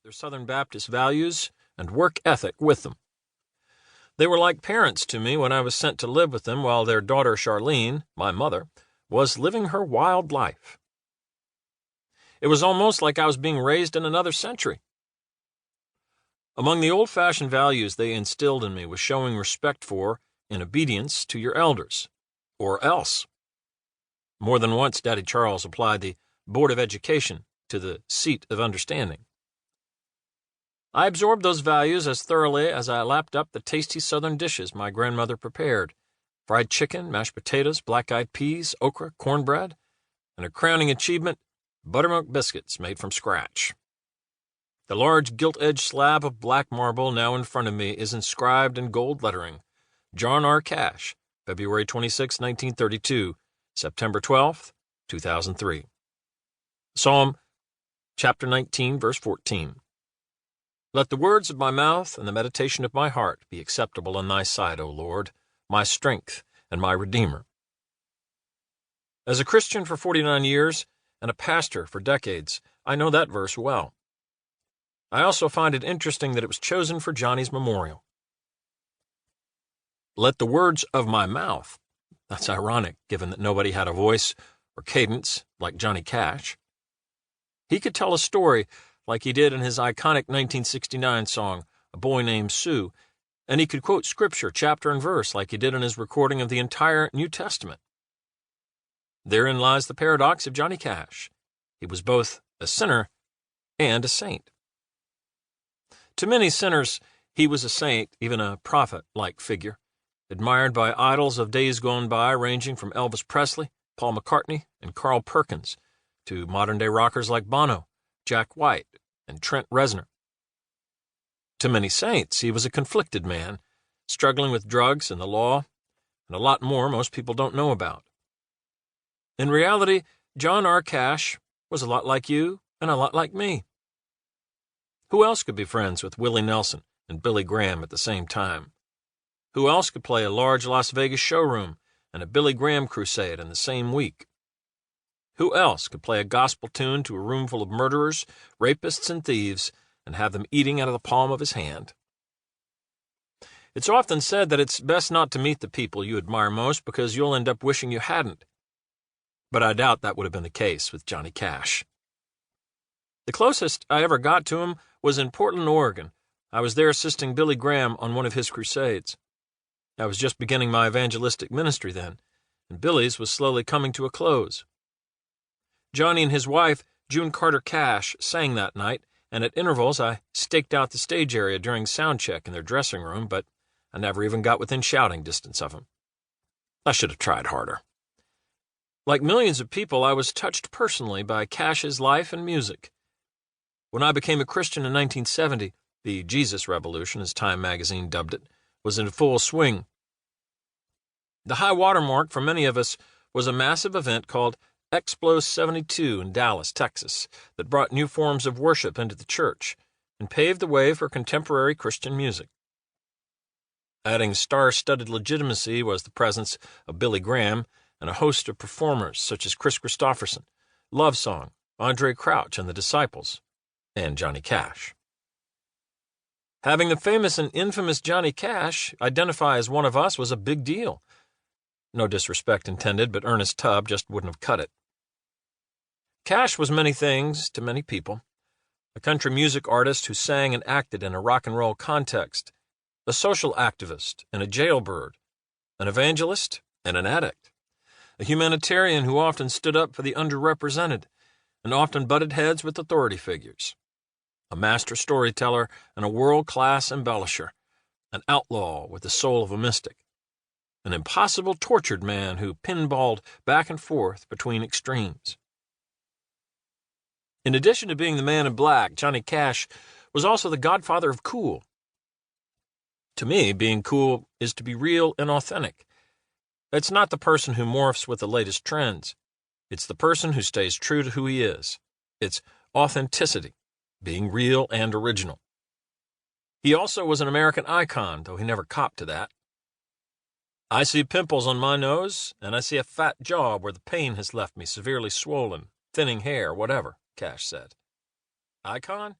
their Southern Baptist values and work ethic with them. They were like parents to me when I was sent to live with them while their daughter Charlene, my mother, was living her wild life. It was almost like I was being raised in another century. Among the old-fashioned values they instilled in me was showing respect for and obedience to your elders, or else. More than once, Daddy Charles applied the Board of Education to the seat of understanding. I absorbed those values as thoroughly as I lapped up the tasty Southern dishes my grandmother prepared: fried chicken, mashed potatoes, black-eyed peas, okra, cornbread, and a crowning achievement, buttermilk biscuits made from scratch. The large gilt-edged slab of black marble now in front of me is inscribed in gold lettering: John R. Cash, February 26, 1932, September 12, 2003. Psalm chapter 19, verse 14. Let the words of my mouth and the meditation of my heart be acceptable in thy sight, O Lord, my strength and my Redeemer. As a Christian for 49 years and a pastor for decades, I know that verse well. I also find it interesting that it was chosen for Johnny's memorial. Let the words of my mouth. That's ironic, given that nobody had a voice or cadence like Johnny Cash. He could tell a story like he did in his iconic 1969 song, A Boy Named Sue, and he could quote scripture chapter and verse like he did in his recording of the entire New Testament. Therein lies the paradox of Johnny Cash. He was both a sinner and a saint. To many sinners, he was a saint, even a prophet-like figure, admired by idols of days gone by ranging from Elvis Presley, Paul McCartney, and Carl Perkins, to modern-day rockers like Bono, Jack White, and Trent Reznor. To many saints, he was a conflicted man, struggling with drugs and the law, and a lot more most people don't know about. In reality, John R. Cash was a lot like you and a lot like me. Who else could be friends with Willie Nelson and Billy Graham at the same time? Who else could play a large Las Vegas showroom and a Billy Graham crusade in the same week? Who else could play a gospel tune to a room full of murderers, rapists, and thieves and have them eating out of the palm of his hand? It's often said that it's best not to meet the people you admire most because you'll end up wishing you hadn't. But I doubt that would have been the case with Johnny Cash. The closest I ever got to him was in Portland, Oregon. I was there assisting Billy Graham on one of his crusades. I was just beginning my evangelistic ministry then, and Billy's was slowly coming to a close. Johnny and his wife, June Carter Cash, sang that night, and at intervals I staked out the stage area during sound check in their dressing room, but I never even got within shouting distance of him. I should have tried harder. Like millions of people, I was touched personally by Cash's life and music. When I became a Christian in 1970, the Jesus Revolution, as Time magazine dubbed it, was in full swing. The high water mark for many of us was a massive event called Explo 72 in Dallas, Texas, that brought new forms of worship into the church and paved the way for contemporary Christian music. Adding star-studded legitimacy was the presence of Billy Graham and a host of performers such as Chris Christopherson, Love Song, Andre Crouch and the Disciples, and Johnny Cash. Having the famous and infamous Johnny Cash identify as one of us was a big deal. No disrespect intended, but Ernest Tubb just wouldn't have cut it. Cash was many things to many people: a country music artist who sang and acted in a rock and roll context, a social activist and a jailbird, an evangelist and an addict, a humanitarian who often stood up for the underrepresented and often butted heads with authority figures, a master storyteller and a world-class embellisher, an outlaw with the soul of a mystic, an impossible tortured man who pinballed back and forth between extremes. In addition to being the man in black, Johnny Cash was also the godfather of cool. To me, being cool is to be real and authentic. It's not the person who morphs with the latest trends. It's the person who stays true to who he is. It's authenticity, being real and original. He also was an American icon, though he never copped to that. I see pimples on my nose, and I see a fat jaw where the pain has left me severely swollen, thinning hair, whatever, Cash said. Icon?